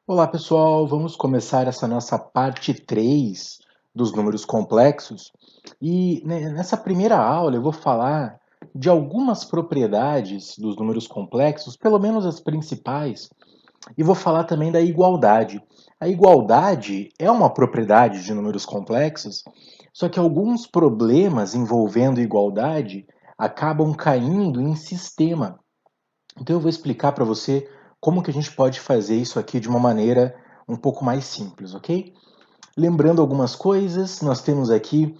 Olá pessoal, vamos começar essa nossa parte 3 dos números complexos. E nessa primeira aula eu vou falar de algumas propriedades dos números complexos, pelo menos as principais, e vou falar também da igualdade. A igualdade é uma propriedade de números complexos, só que alguns problemas envolvendo igualdade acabam caindo em sistema. Então eu vou explicar para você como que a gente pode fazer isso aqui de uma maneira um pouco mais simples, ok? Lembrando algumas coisas, nós temos aqui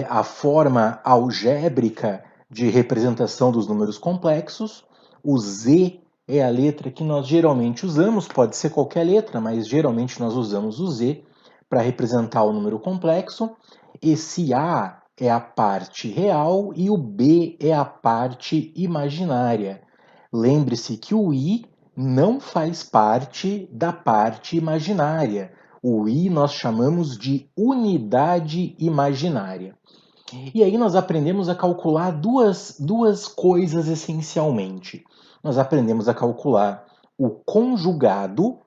a forma algébrica de representação dos números complexos. O Z é a letra que nós geralmente usamos, pode ser qualquer letra, mas geralmente nós usamos o Z para representar o número complexo. Esse A é a parte real e o B é a parte imaginária. Lembre-se que o I não faz parte da parte imaginária. O I nós chamamos de unidade imaginária. E aí nós aprendemos a calcular duas coisas essencialmente. Nós aprendemos a calcular o conjugado.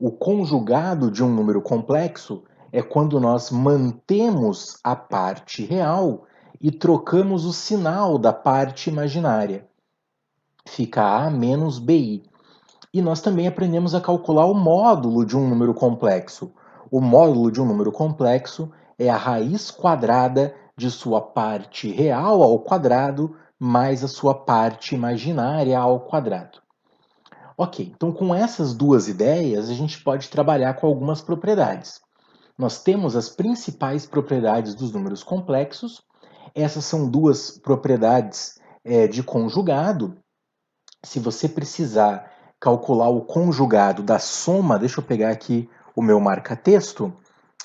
O conjugado de um número complexo é quando nós mantemos a parte real e trocamos o sinal da parte imaginária. Fica A menos BI. E nós também aprendemos a calcular o módulo de um número complexo. O módulo de um número complexo é a raiz quadrada de sua parte real ao quadrado mais a sua parte imaginária ao quadrado. Ok, então com essas duas ideias a gente pode trabalhar com algumas propriedades. Nós temos as principais propriedades dos números complexos. Essas são duas propriedades de conjugado. Se você precisar calcular o conjugado da soma, deixa eu pegar aqui o meu marca-texto.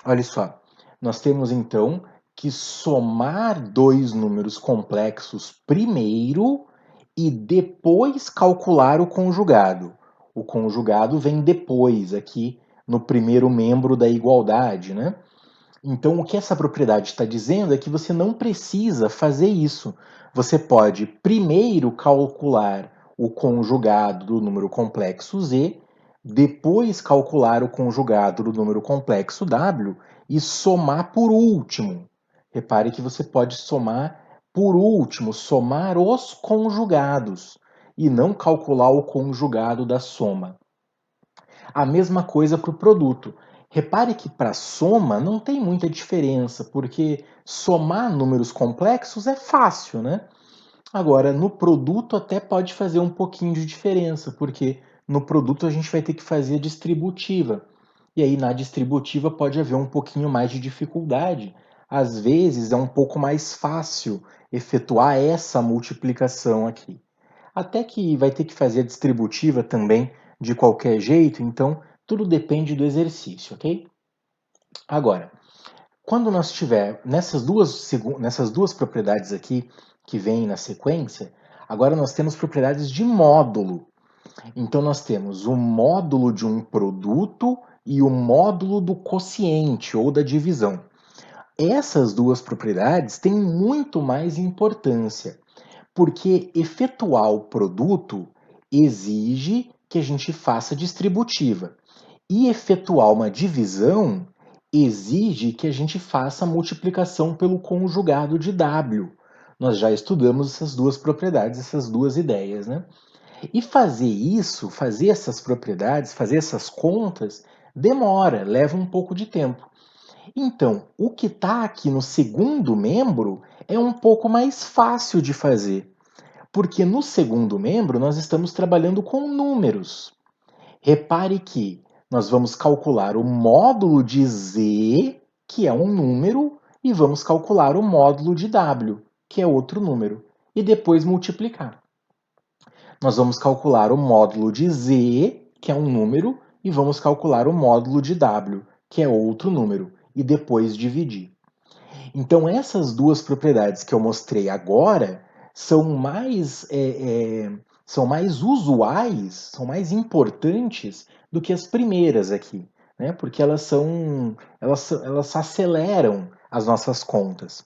Olha só, nós temos então que somar dois números complexos primeiro e depois calcular o conjugado. O conjugado vem depois, aqui no primeiro membro da igualdade, né? Então, o que essa propriedade está dizendo é que você não precisa fazer isso. Você pode primeiro calcular o conjugado do número complexo Z, depois calcular o conjugado do número complexo W e somar por último. Repare que você pode somar por último, somar os conjugados e não calcular o conjugado da soma. A mesma coisa para o produto. Repare que para soma não tem muita diferença, porque somar números complexos é fácil, né? Agora, no produto até pode fazer um pouquinho de diferença, porque no produto a gente vai ter que fazer a distributiva. E aí na distributiva pode haver um pouquinho mais de dificuldade. Às vezes é um pouco mais fácil efetuar essa multiplicação aqui. Até que vai ter que fazer a distributiva também de qualquer jeito, então tudo depende do exercício, ok? Agora, quando nós tiver nessas duas propriedades aqui que vêm na sequência, agora nós temos propriedades de módulo. Então nós temos o módulo de um produto e o módulo do quociente ou da divisão. Essas duas propriedades têm muito mais importância, porque efetuar o produto exige que a gente faça distributiva. E efetuar uma divisão exige que a gente faça a multiplicação pelo conjugado de W. Nós já estudamos essas duas propriedades, essas duas ideias, né? E fazer isso, fazer essas propriedades, fazer essas contas, demora, leva um pouco de tempo. Então, o que está aqui no segundo membro é um pouco mais fácil de fazer, porque no segundo membro nós estamos trabalhando com números. Repare que nós vamos calcular o módulo de Z, que é um número, e vamos calcular o módulo de W, que é outro número, e depois multiplicar. Nós vamos calcular o módulo de Z, que é um número, e vamos calcular o módulo de W, que é outro número, e depois dividir. Então, essas duas propriedades que eu mostrei agora são mais usuais, são mais importantes do que as primeiras aqui, né? Porque elas aceleram as nossas contas.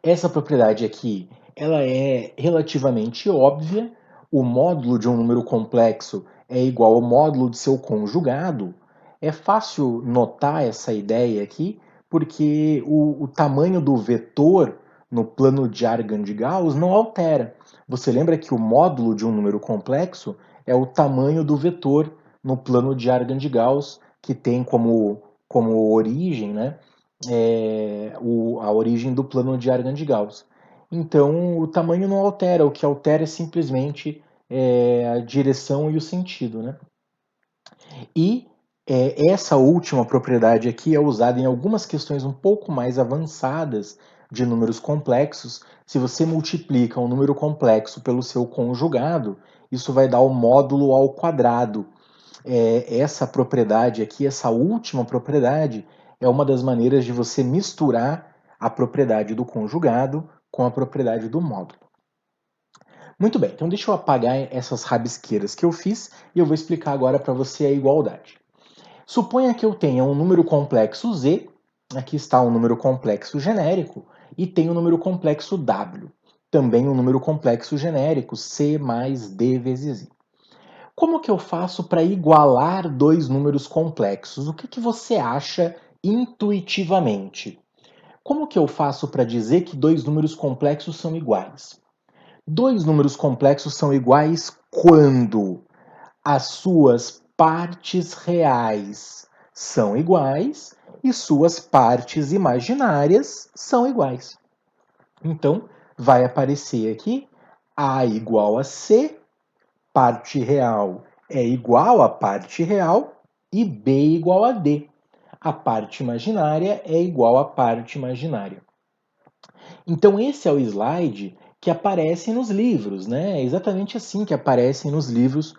Essa propriedade aqui, ela é relativamente óbvia. O módulo de um número complexo é igual ao módulo de seu conjugado, é fácil notar essa ideia aqui, porque o tamanho do vetor no plano de Argand de Gauss não altera. Você lembra que o módulo de um número complexo é o tamanho do vetor no plano de Argand de Gauss, que tem como origem, né, a origem do plano de Argand de Gauss. Então, o tamanho não altera, o que altera é simplesmente a direção e o sentido, né? E essa última propriedade aqui é usada em algumas questões um pouco mais avançadas de números complexos. Se você multiplica um número complexo pelo seu conjugado, isso vai dar o módulo ao quadrado. Essa propriedade aqui, essa última propriedade, é uma das maneiras de você misturar a propriedade do conjugado com a propriedade do módulo. Muito bem, então deixa eu apagar essas rabisqueiras que eu fiz e eu vou explicar agora para você a igualdade. Suponha que eu tenha um número complexo Z, aqui está um número complexo genérico, e tenho um número complexo W, também um número complexo genérico, C mais D vezes I. Como que eu faço para igualar dois números complexos? O que você acha intuitivamente? Como que eu faço para dizer que dois números complexos são iguais? Dois números complexos são iguais quando as suas partes reais são iguais e suas partes imaginárias são iguais. Então, vai aparecer aqui A igual a C, parte real é igual a parte real, e B igual a D. A parte imaginária é igual a parte imaginária. Então, esse é o slide que aparece nos livros, né? É exatamente assim que aparecem nos livros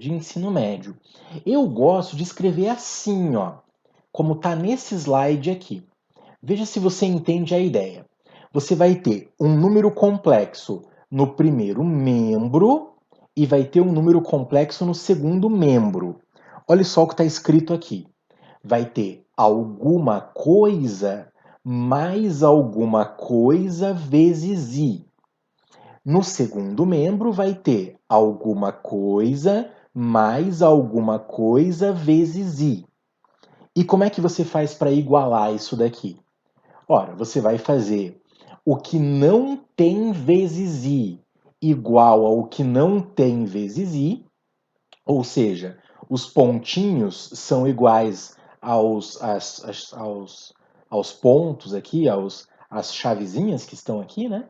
de ensino médio. Eu gosto de escrever assim, ó, como está nesse slide aqui. Veja se você entende a ideia. Você vai ter um número complexo no primeiro membro e vai ter um número complexo no segundo membro. Olha só o que está escrito aqui. Vai ter alguma coisa mais alguma coisa vezes i. No segundo membro vai ter alguma coisa mais alguma coisa vezes i. E como é que você faz para igualar isso daqui? Ora, você vai fazer o que não tem vezes i igual ao que não tem vezes i, ou seja, os pontinhos são iguais aos pontos aqui, às chavezinhas que estão aqui, né?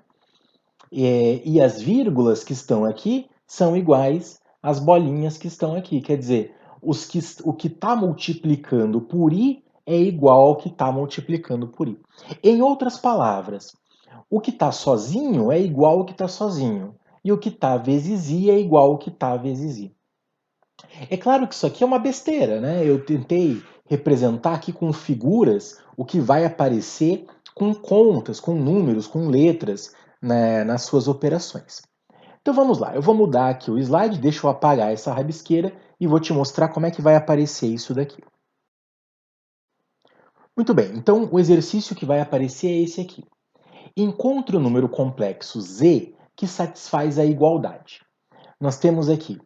E as vírgulas que estão aqui são iguais às bolinhas que estão aqui. Quer dizer, o que está multiplicando por i é igual ao que está multiplicando por i. Em outras palavras, o que está sozinho é igual ao que está sozinho. E o que está vezes i é igual ao que está vezes i. É claro que isso aqui é uma besteira, né? Eu tentei representar aqui com figuras o que vai aparecer com contas, com números, com letras, né, nas suas operações. Então vamos lá, eu vou mudar aqui o slide, deixa eu apagar essa rabisqueira e vou te mostrar como é que vai aparecer isso daqui. Muito bem, então o exercício que vai aparecer é esse aqui. Encontre o número complexo z que satisfaz a igualdade. Nós temos aqui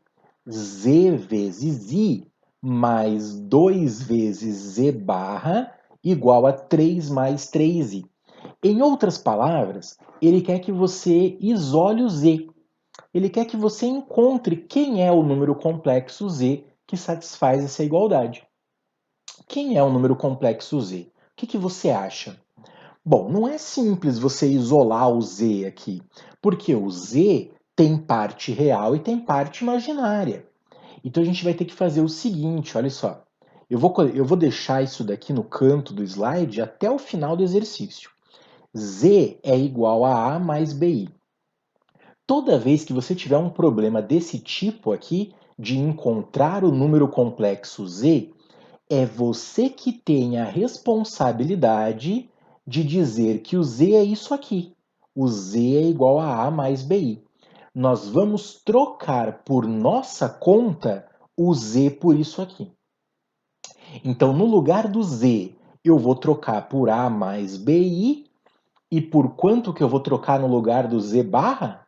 z vezes i mais 2 vezes z barra igual a 3 mais 3i. Em outras palavras, ele quer que você isole o z. Ele quer que você encontre quem é o número complexo z que satisfaz essa igualdade. Quem é o número complexo z? O que você acha? Bom, não é simples você isolar o z aqui, porque o z tem parte real e tem parte imaginária. Então a gente vai ter que fazer o seguinte, olha só. Eu vou deixar isso daqui no canto do slide até o final do exercício. Z é igual a A mais BI. Toda vez que você tiver um problema desse tipo aqui, de encontrar o número complexo Z, é você que tem a responsabilidade de dizer que o Z é isso aqui. O Z é igual a A mais BI. Nós vamos trocar por nossa conta o Z por isso aqui. Então, no lugar do Z, eu vou trocar por A mais BI. E por quanto que eu vou trocar no lugar do Z barra?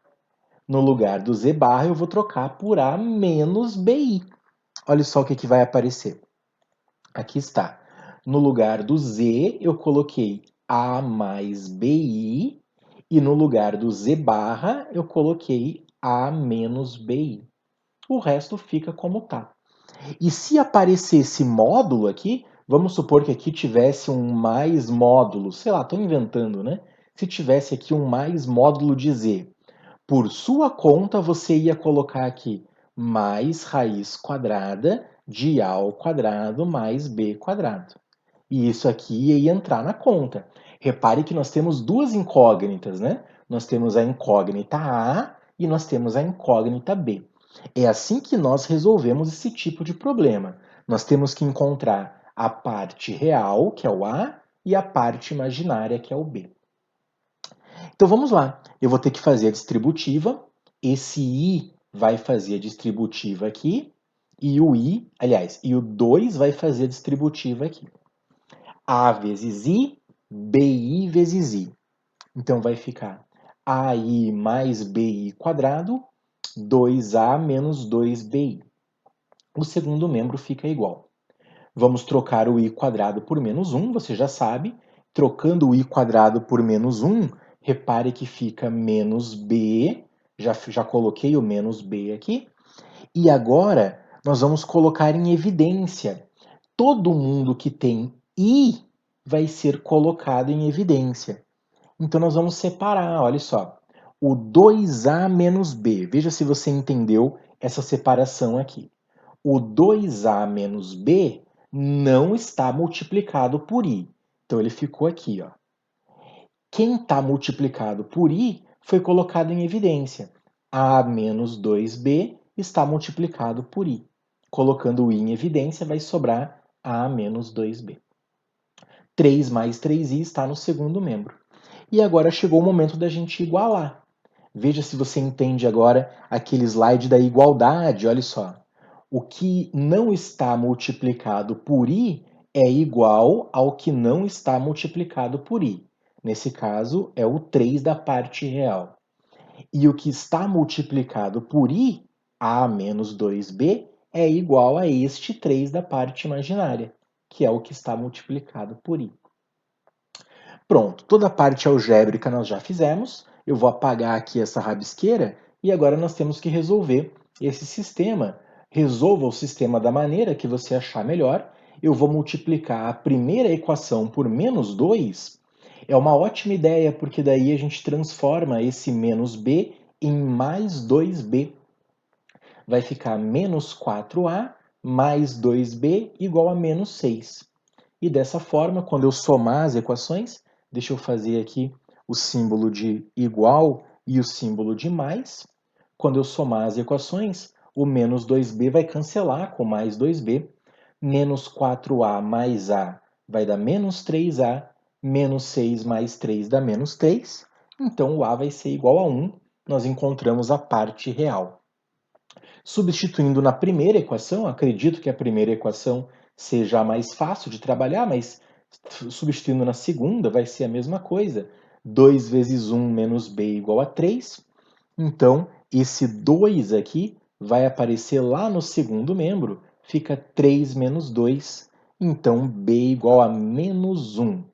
No lugar do Z barra, eu vou trocar por A menos BI. Olha só o que vai aparecer. Aqui está. No lugar do Z, eu coloquei A mais BI. E no lugar do Z barra, eu coloquei A menos BI. O resto fica como está. E se aparecesse módulo aqui, vamos supor que aqui tivesse um mais módulo, sei lá, estou inventando, né? Se tivesse aqui um mais módulo de Z, por sua conta você ia colocar aqui mais raiz quadrada de A ao quadrado mais B quadrado. E isso aqui ia entrar na conta. Repare que nós temos duas incógnitas, né? Nós temos a incógnita A e nós temos a incógnita B. É assim que nós resolvemos esse tipo de problema. Nós temos que encontrar a parte real, que é o A, e a parte imaginária, que é o B. Então vamos lá. Eu vou ter que fazer a distributiva. Esse I vai fazer a distributiva aqui. E o I, aliás, e o 2 vai fazer a distributiva aqui. A vezes I, BI vezes I. Então vai ficar AI mais BI quadrado, 2A menos 2BI. O segundo membro fica igual. Vamos trocar o i quadrado por menos 1, você já sabe. Trocando o i quadrado por menos 1, repare que fica menos b. Já coloquei o menos b aqui. E agora nós vamos colocar em evidência. Todo mundo que tem i vai ser colocado em evidência. Então nós vamos separar, olha só. O 2a menos b. Veja se você entendeu essa separação aqui. O 2a menos b não está multiplicado por i. Então ele ficou aqui, ó. Quem está multiplicado por i foi colocado em evidência. A menos 2b está multiplicado por i. Colocando o i em evidência, vai sobrar a menos 2b. 3 mais 3i está no segundo membro. E agora chegou o momento da gente igualar. Veja se você entende agora aquele slide da igualdade, olha só. O que não está multiplicado por i é igual ao que não está multiplicado por i. Nesse caso, é o 3 da parte real. E o que está multiplicado por i, a menos 2b, é igual a este 3 da parte imaginária, que é o que está multiplicado por i. Pronto, toda a parte algébrica nós já fizemos. Eu vou apagar aqui essa rabisqueira e agora nós temos que resolver esse sistema. Resolva o sistema da maneira que você achar melhor. Eu vou multiplicar a primeira equação por menos 2. É uma ótima ideia, porque daí a gente transforma esse menos b em mais 2b. Vai ficar menos 4a mais 2b igual a menos 6. E dessa forma, quando eu somar as equações, deixa eu fazer aqui o símbolo de igual e o símbolo de mais. Quando eu somar as equações, o menos 2b vai cancelar com mais 2b. Menos 4a mais a vai dar menos 3a. Menos 6 mais 3 dá menos 3. Então, o a vai ser igual a 1. Nós encontramos a parte real. Substituindo na primeira equação, acredito que a primeira equação seja a mais fácil de trabalhar, mas substituindo na segunda vai ser a mesma coisa. 2 vezes 1 menos b igual a 3. Então, esse 2 aqui vai aparecer lá no segundo membro, fica 3 menos 2. Então, b igual a menos 1.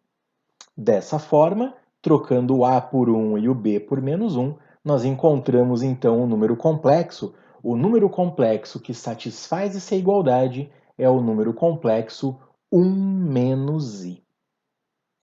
Dessa forma, trocando o a por 1 e o b por menos 1, nós encontramos então um número complexo. O número complexo que satisfaz essa igualdade é o número complexo 1 menos